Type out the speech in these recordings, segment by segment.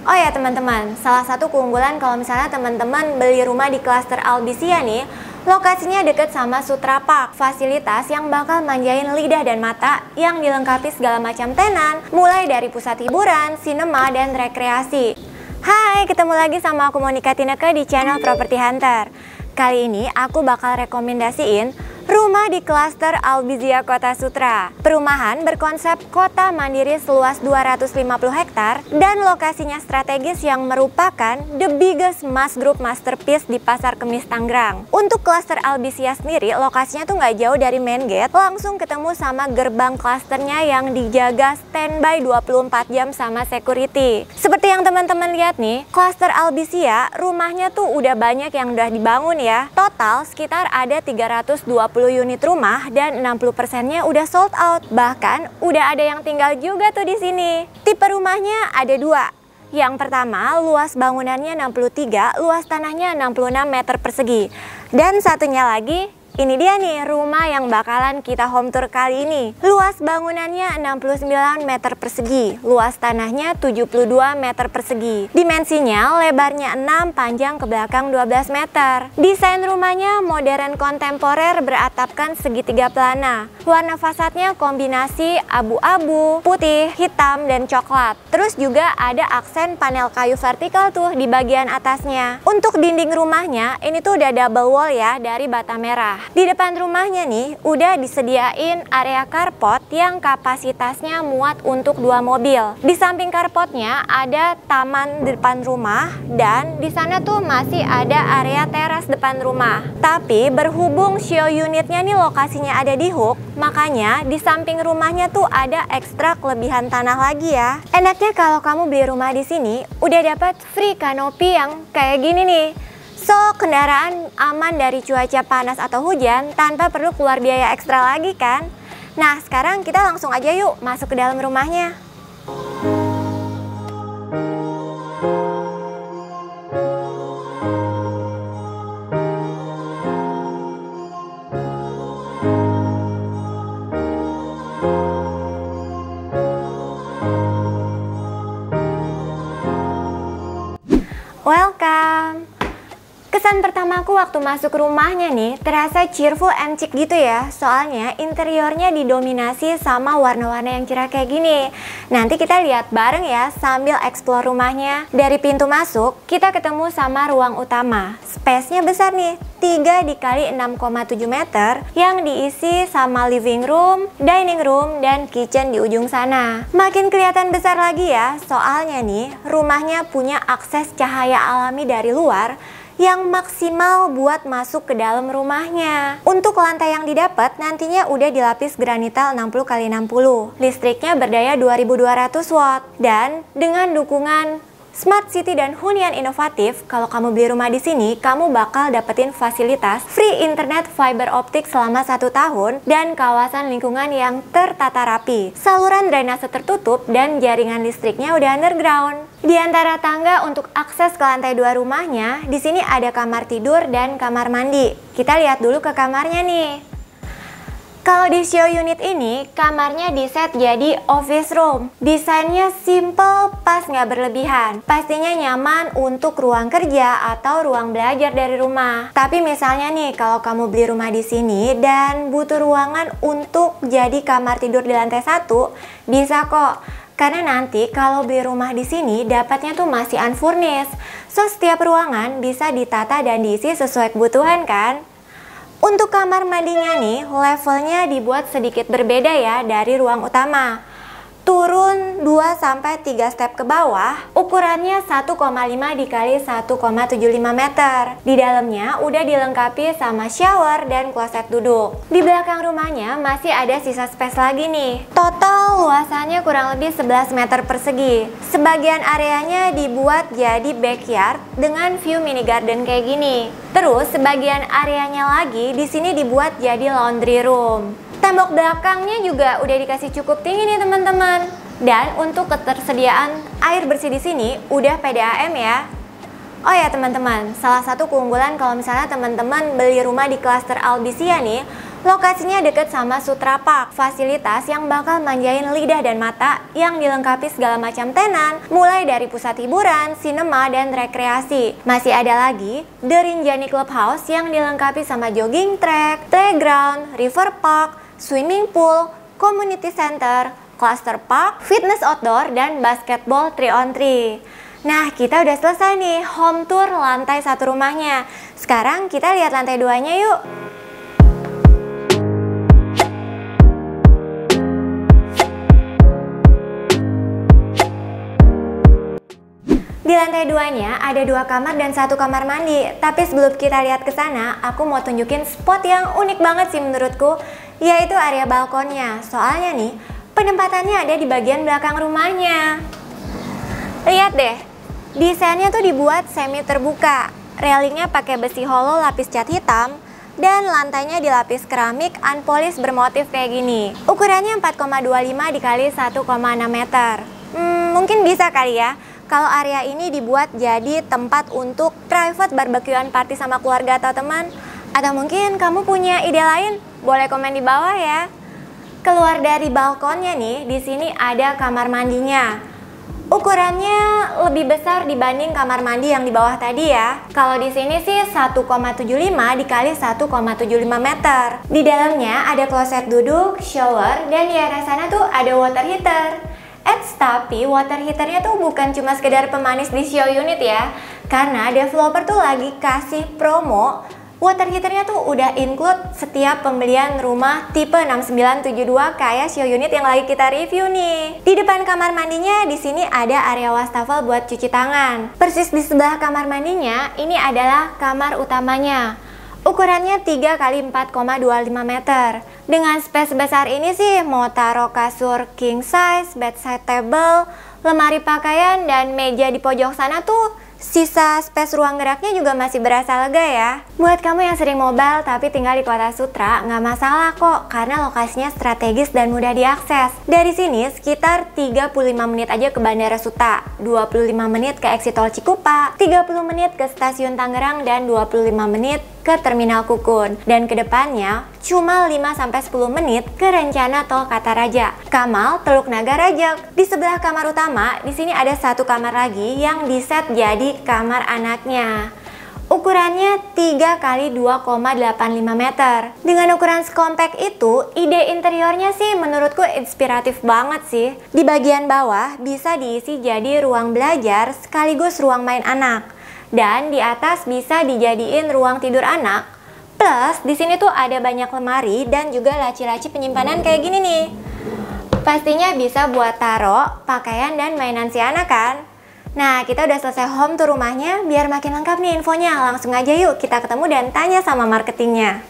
Oh ya teman-teman, salah satu keunggulan kalau misalnya teman-teman beli rumah di klaster Albizia nih, lokasinya deket sama Sutra Park, fasilitas yang bakal manjain lidah dan mata yang dilengkapi segala macam tenan, mulai dari pusat hiburan, sinema, dan rekreasi. Hai, ketemu lagi sama aku Monica Tineke di channel Property Hunter. Kali ini aku bakal rekomendasiin rumah di klaster Albizia Kota Sutra. Perumahan berkonsep kota mandiri seluas 250 hektar dan lokasinya strategis yang merupakan the biggest mass group masterpiece di Pasar Kemis Tangerang. Untuk klaster Albizia sendiri, lokasinya tuh nggak jauh dari main gate, langsung ketemu sama gerbang klasternya yang dijaga standby 24 jam sama security. Seperti yang teman-teman lihat nih, klaster Albizia rumahnya tuh udah banyak yang udah dibangun ya. Total sekitar ada 320 unit rumah dan 60%-nya udah sold out. Bahkan udah ada yang tinggal juga tuh di sini. Tipe rumahnya ada dua. Yang pertama, luas bangunannya 63, luas tanahnya 66 meter persegi. Dan satunya lagi, ini dia nih rumah yang bakalan kita home tour kali ini. Luas bangunannya 69 meter persegi, luas tanahnya 72 meter persegi. Dimensinya lebarnya 6, panjang ke belakang 12 meter. Desain rumahnya modern kontemporer beratapkan segitiga pelana. Warna fasadnya kombinasi abu-abu, putih, hitam, dan coklat. Terus juga ada aksen panel kayu vertikal tuh di bagian atasnya. Untuk dinding rumahnya ini tuh udah double wall ya dari bata merah. Di depan rumahnya nih udah disediain area carport yang kapasitasnya muat untuk 2 mobil. Di samping carportnya ada taman depan rumah dan di sana tuh masih ada area teras depan rumah. Tapi berhubung show unitnya nih lokasinya ada di Hook, makanya di samping rumahnya tuh ada ekstra kelebihan tanah lagi ya. Enaknya kalau kamu beli rumah di sini udah dapat free kanopi yang kayak gini nih. So, kendaraan aman dari cuaca panas atau hujan tanpa perlu keluar biaya ekstra lagi kan? Nah, sekarang kita langsung aja yuk masuk ke dalam rumahnya. Welcome! Kesan pertamaku waktu masuk rumahnya nih terasa cheerful and chic gitu ya. Soalnya interiornya didominasi sama warna-warna yang cerah kayak gini. Nanti kita lihat bareng ya sambil explore rumahnya. Dari pintu masuk kita ketemu sama ruang utama. Space-nya besar nih, 3 dikali 6,7 meter yang diisi sama living room, dining room, dan kitchen di ujung sana. Makin kelihatan besar lagi ya, soalnya nih rumahnya punya akses cahaya alami dari luar yang maksimal buat masuk ke dalam rumahnya. Untuk lantai yang didapat nantinya udah dilapis granital 60x60. Listriknya berdaya 2200 watt dan dengan dukungan Smart City dan hunian inovatif, kalau kamu beli rumah di sini, kamu bakal dapetin fasilitas free internet fiber optik selama 1 tahun dan kawasan lingkungan yang tertata rapi. Saluran drainase tertutup dan jaringan listriknya udah underground. Di antara tangga untuk akses ke lantai 2 rumahnya, di sini ada kamar tidur dan kamar mandi. Kita lihat dulu ke kamarnya nih. Kalau di show unit ini, kamarnya diset jadi office room. Desainnya simple, pas nggak berlebihan. Pastinya nyaman untuk ruang kerja atau ruang belajar dari rumah. Tapi misalnya nih, kalau kamu beli rumah di sini dan butuh ruangan untuk jadi kamar tidur di lantai 1, bisa kok. Karena nanti kalau beli rumah di sini dapatnya tuh masih unfurnished. So setiap ruangan bisa ditata dan diisi sesuai kebutuhan kan? Untuk kamar mandinya nih, levelnya dibuat sedikit berbeda ya dari ruang utama. Turun 2-3 step ke bawah, ukurannya 1,5 dikali 1,75 meter. Di dalamnya udah dilengkapi sama shower dan kloset duduk. Di belakang rumahnya masih ada sisa space lagi nih. Total luasannya kurang lebih 11 meter persegi. Sebagian areanya dibuat jadi backyard dengan view mini garden kayak gini. Terus sebagian areanya lagi di sini dibuat jadi laundry room. Tembok belakangnya juga udah dikasih cukup tinggi nih teman-teman. Dan untuk ketersediaan air bersih di sini udah PDAM ya. Oh ya teman-teman, salah satu keunggulan kalau misalnya teman-teman beli rumah di klaster Albizia nih, Lokasinya deket sama Sutra Park, fasilitas yang bakal manjain lidah dan mata yang dilengkapi segala macam tenan, mulai dari pusat hiburan, sinema, dan rekreasi. Masih ada lagi The Rinjani Clubhouse yang dilengkapi sama jogging track, playground, river park, swimming pool, community center, cluster park, fitness outdoor, dan basketball 3-on-3. Nah, kita udah selesai nih home tour lantai 1 rumahnya. Sekarang kita lihat lantai 2-nya yuk. Di lantai 2-nya ada 2 kamar dan 1 kamar mandi. Tapi sebelum kita lihat ke sana, aku mau tunjukin spot yang unik banget sih menurutku, yaitu area balkonnya. Soalnya nih, penempatannya ada di bagian belakang rumahnya. Lihat deh, desainnya tuh dibuat semi terbuka. Railingnya pakai besi hollow lapis cat hitam, dan lantainya dilapis keramik unpolished bermotif kayak gini. Ukurannya 4,25 dikali 1,6 meter. Mungkin bisa kali ya kalau area ini dibuat jadi tempat untuk private barbekyuan party sama keluarga atau teman. Atau mungkin kamu punya ide lain? Boleh komen di bawah ya. Keluar dari balkonnya nih, di sini ada kamar mandinya. Ukurannya lebih besar dibanding kamar mandi yang di bawah tadi ya. Kalau di sini sih 1,75 dikali 1,75 meter. Di dalamnya ada kloset duduk, shower, dan di arah sana tuh ada water heater. Tapi water heaternya tuh bukan cuma sekedar pemanis di show unit ya. Karena developer tuh lagi kasih promo. Water heaternya tuh udah include setiap pembelian rumah tipe 6972 kayak show unit yang lagi kita review nih. Di depan kamar mandinya di sini ada area wastafel buat cuci tangan. Persis di sebelah kamar mandinya ini adalah kamar utamanya. Ukurannya 3 kali 4,25 meter. Dengan space sebesar ini sih mau taruh kasur king size, bedside table, lemari pakaian, dan meja di pojok sana tuh sisa space ruang geraknya juga masih berasa lega ya. Buat kamu yang sering mobile tapi tinggal di Kota Sutra, nggak masalah kok karena lokasinya strategis dan mudah diakses. Dari sini sekitar 35 menit aja ke Bandara Suta, 25 menit ke exit tol Cikupa, 30 menit ke stasiun Tangerang, dan 25 menit ke Terminal Kukun. Dan kedepannya cuma 5-10 menit ke rencana tol Kataraja, Kamal, Teluk Naga Rajak. Di sebelah kamar utama, di sini ada 1 kamar lagi yang diset jadi kamar anaknya. Ukurannya 3 kali 2,85 meter. Dengan ukuran sekompak itu, ide interiornya sih menurutku inspiratif banget sih. Di bagian bawah bisa diisi jadi ruang belajar sekaligus ruang main anak. Dan di atas bisa dijadiin ruang tidur anak. Plus di sini tuh ada banyak lemari dan juga laci-laci penyimpanan kayak gini nih. Pastinya bisa buat taruh pakaian dan mainan si anak kan. Nah, kita udah selesai home tour rumahnya. Biar makin lengkap nih infonya, langsung aja yuk kita ketemu dan tanya sama marketingnya.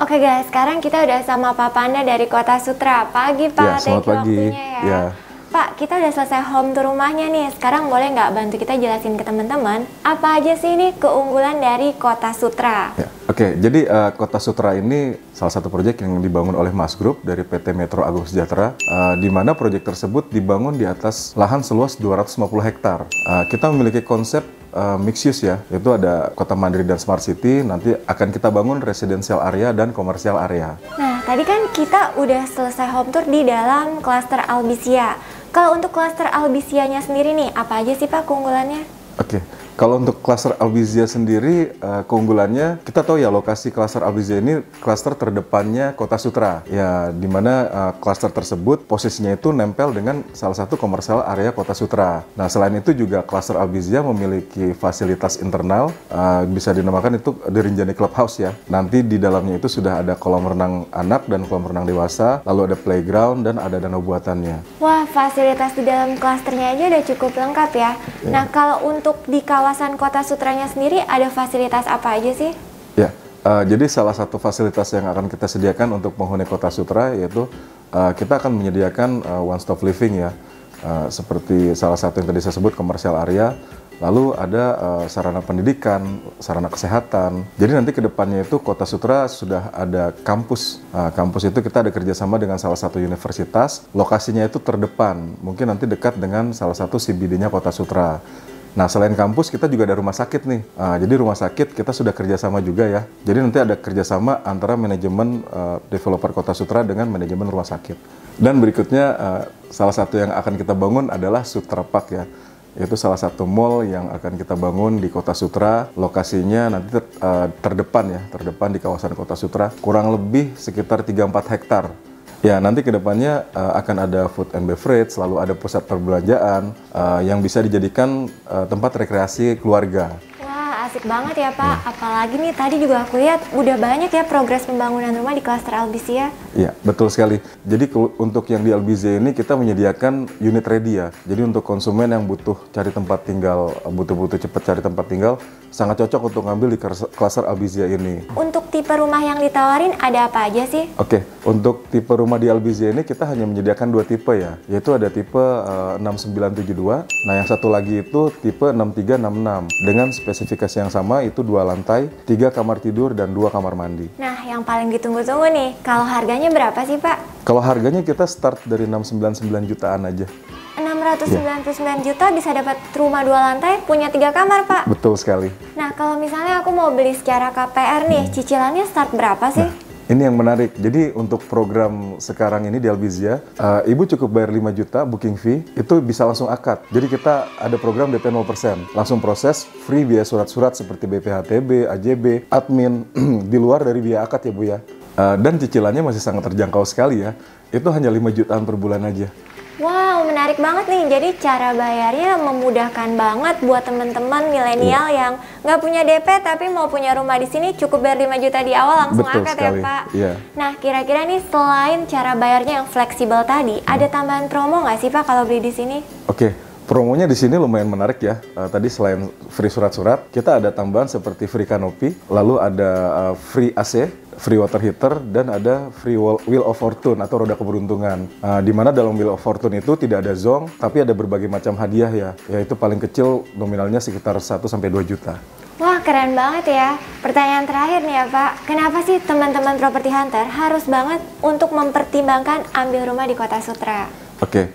Oke guys, sekarang kita udah sama Pak Panda dari Kota Sutra. Pagi Pak, selamat pagi. Waktunya ya. Pak, kita udah selesai home tour rumahnya nih. Sekarang boleh nggak bantu kita jelasin ke teman-teman apa aja sih ini keunggulan dari Kota Sutra? Ya, Oke, jadi Kota Sutra ini salah satu proyek yang dibangun oleh Mas Group dari PT Metro Agung Sejahtera, di mana proyek tersebut dibangun di atas lahan seluas 250 hektar. Kita memiliki konsep mixed use ya, yaitu ada kota mandiri dan smart city. Nanti akan kita bangun residential area dan komersial area. Nah, tadi kan kita udah selesai home tour di dalam klaster Albizia. Kalau untuk klaster Albizia-nya sendiri nih, apa aja sih Pak keunggulannya? Oke. Kalau untuk klaster Albizia sendiri, keunggulannya, kita tahu ya lokasi klaster Albizia ini klaster terdepannya Kota Sutra. Ya, di mana klaster tersebut posisinya itu nempel dengan salah satu komersial area Kota Sutra. Nah, selain itu juga klaster Albizia memiliki fasilitas internal, bisa dinamakan itu The Rinjani Clubhouse ya. Nanti di dalamnya itu sudah ada kolam renang anak dan kolam renang dewasa, lalu ada playground dan ada danau buatannya. Wah, fasilitas di dalam klasternya aja udah cukup lengkap ya. Nah, kalau untuk di kawasan Kota Sutranya sendiri ada fasilitas apa aja sih? Ya, jadi salah satu fasilitas yang akan kita sediakan untuk penghuni Kota Sutra yaitu kita akan menyediakan one stop living ya, seperti salah satu yang tadi saya sebut komersial area. Lalu ada sarana pendidikan, sarana kesehatan. Jadi nanti ke depannya itu Kota Sutra sudah ada kampus. Kampus itu kita ada kerjasama dengan salah satu universitas. Lokasinya itu terdepan, mungkin nanti dekat dengan salah satu CBD-nya Kota Sutra. Nah, selain kampus, kita juga ada rumah sakit nih. Jadi rumah sakit kita sudah kerjasama juga ya. Jadi nanti ada kerjasama antara manajemen developer Kota Sutra dengan manajemen rumah sakit. Dan berikutnya, salah satu yang akan kita bangun adalah Sutra Park ya. Yaitu salah satu mall yang akan kita bangun di Kota Sutra. Lokasinya nanti terdepan di kawasan Kota Sutra. Kurang lebih sekitar 3-4 hektar. Ya, nanti kedepannya akan ada food and beverage, selalu ada pusat perbelanjaan yang bisa dijadikan tempat rekreasi keluarga. Wah, asik banget ya Pak. Apalagi nih tadi juga aku lihat udah banyak ya progres pembangunan rumah di klaster Albizia. Iya, betul sekali. Jadi untuk yang di Albizia ini kita menyediakan unit ready ya. Jadi untuk konsumen yang butuh cari tempat tinggal, butuh cepat cari tempat tinggal, sangat cocok untuk ngambil di klaster Albizia ini. Untuk tipe rumah yang ditawarin ada apa aja sih? Oke, untuk tipe rumah di Albizia ini kita hanya menyediakan 2 tipe ya, yaitu ada tipe 6972, nah yang satu lagi itu tipe 6366 dengan spesifikasi yang sama, itu 2 lantai, 3 kamar tidur dan 2 kamar mandi. Nah, yang paling ditunggu-tunggu nih, kalau harganya berapa sih Pak? Kalau harganya kita start dari 699 jutaan aja. 699 juta bisa dapat rumah 2 lantai, punya 3 kamar Pak. Betul sekali. Nah, kalau misalnya aku mau beli secara KPR nih, cicilannya start berapa sih? Ini yang menarik. Jadi untuk program sekarang ini di Albizia, Ibu cukup bayar 5 juta booking fee, itu bisa langsung akad. Jadi kita ada program DP 0%. Langsung proses, free biaya surat-surat seperti BPHTB, AJB, admin, di luar dari biaya akad ya Bu ya. Dan cicilannya masih sangat terjangkau sekali ya. Itu hanya 5 jutaan per bulan aja. Wow, menarik banget nih. Jadi cara bayarnya memudahkan banget buat teman-teman milenial yang nggak punya DP tapi mau punya rumah di sini, cukup bayar 5 juta di awal langsung akad ya Pak. Iya. Nah, kira-kira nih selain cara bayarnya yang fleksibel tadi, ada tambahan promo nggak sih Pak kalau beli di sini? Oke. Promonya di sini lumayan menarik ya. Tadi selain free surat-surat, kita ada tambahan seperti free kanopi, lalu ada free AC, free water heater, dan ada free wheel of fortune atau roda keberuntungan. Di mana dalam wheel of fortune itu tidak ada zong, tapi ada berbagai macam hadiah ya. Yaitu paling kecil nominalnya sekitar 1-2 juta. Wah, keren banget ya. Pertanyaan terakhir nih ya Pak, kenapa sih teman-teman property hunter harus banget untuk mempertimbangkan ambil rumah di Kota Sutra? Oke,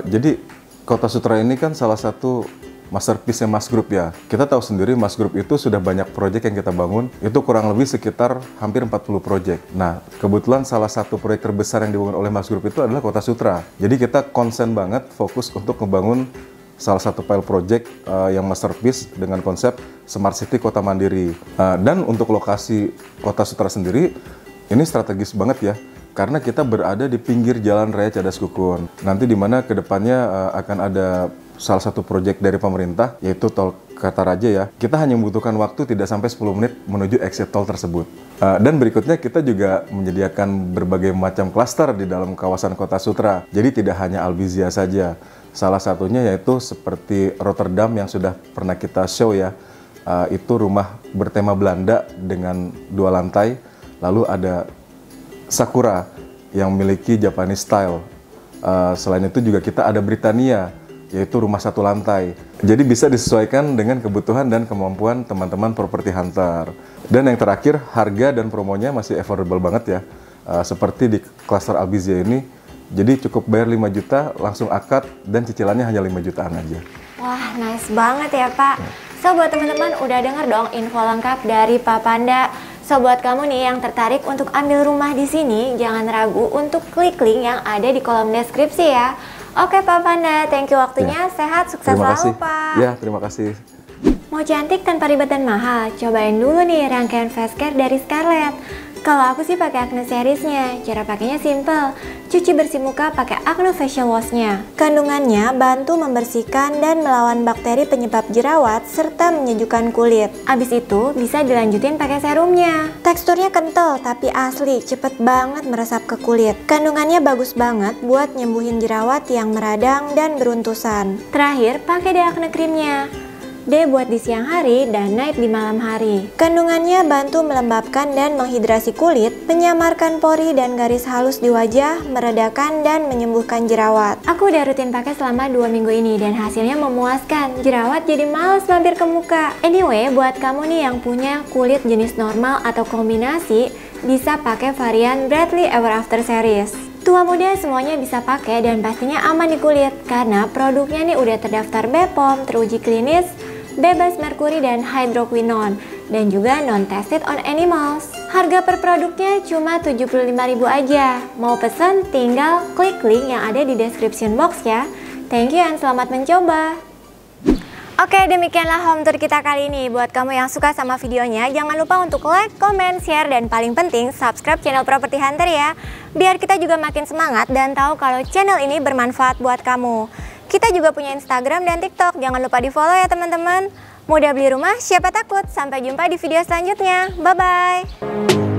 jadi Kota Sutra ini kan salah satu masterpiece-nya Mas Group ya. Kita tahu sendiri Mas Group itu sudah banyak proyek yang kita bangun, itu kurang lebih sekitar hampir 40 proyek. Nah, kebetulan salah satu proyek terbesar yang dibangun oleh Mas Group itu adalah Kota Sutra. Jadi kita konsen banget fokus untuk membangun salah satu pile project yang masterpiece dengan konsep Smart City Kota Mandiri. Dan untuk lokasi Kota Sutra sendiri, ini strategis banget ya. Karena kita berada di pinggir Jalan Raya Cadas Kukun. Nanti di mana kedepannya akan ada salah satu proyek dari pemerintah, yaitu tol Kartaraja ya. Kita hanya membutuhkan waktu tidak sampai 10 menit menuju exit tol tersebut. Dan berikutnya kita juga menyediakan berbagai macam klaster di dalam kawasan Kota Sutra. Jadi tidak hanya Albizia saja. Salah satunya yaitu seperti Rotterdam yang sudah pernah kita show ya. Itu rumah bertema Belanda dengan 2 lantai. Lalu ada Sakura yang memiliki Japanese style. Selain itu juga kita ada Britannia, yaitu rumah 1 lantai. Jadi bisa disesuaikan dengan kebutuhan dan kemampuan teman-teman property hunter. Dan yang terakhir, harga dan promonya masih affordable banget ya. Seperti di klaster Albizia ini, jadi cukup bayar 5 juta, langsung akad, dan cicilannya hanya 5 jutaan aja. Wah, nice banget ya Pak. So, buat teman-teman udah denger dong info lengkap dari Pak Panda. So, buat kamu nih yang tertarik untuk ambil rumah di sini, jangan ragu untuk klik link yang ada di kolom deskripsi ya. Oke Pak Panda, thank you waktunya. Sehat, sukses selalu Pak. Ya, terima kasih. Mau cantik tanpa ribet dan mahal? Cobain dulu nih rangkaian face care dari Scarlett. Kalau aku sih pakai Acne seriesnya, cara pakainya simple. Cuci bersih muka pakai Acne Facial Wash-nya. Kandungannya bantu membersihkan dan melawan bakteri penyebab jerawat serta menyejukkan kulit. Abis itu bisa dilanjutin pakai serumnya. Teksturnya kental tapi asli, cepet banget meresap ke kulit. Kandungannya bagus banget buat nyembuhin jerawat yang meradang dan beruntusan. Terakhir, pakai deh Acne Cream-nya. D buat di siang hari dan night di malam hari. Kandungannya bantu melembabkan dan menghidrasi kulit, menyamarkan pori dan garis halus di wajah, meredakan dan menyembuhkan jerawat. Aku udah rutin pakai selama 2 minggu ini dan hasilnya memuaskan. Jerawat jadi males mampir ke muka. Anyway, buat kamu nih yang punya kulit jenis normal atau kombinasi, bisa pakai varian Bradley Ever After series. Tua muda semuanya bisa pakai dan pastinya aman di kulit karena produknya nih udah terdaftar BPOM, teruji klinis, bebas merkuri dan hydroquinone, dan juga non-tested on animals. Harga per produknya cuma 75.000 aja. Mau pesen tinggal klik link yang ada di description box ya. Thank you and selamat mencoba. Oke, demikianlah home tour kita kali ini. Buat kamu yang suka sama videonya, jangan lupa untuk like, comment, share, dan paling penting subscribe channel Property Hunter ya. Biar kita juga makin semangat dan tahu kalau channel ini bermanfaat buat kamu. Kita juga punya Instagram dan TikTok, jangan lupa di follow ya teman-teman. Mudah beli rumah, siapa takut? Sampai jumpa di video selanjutnya. Bye-bye.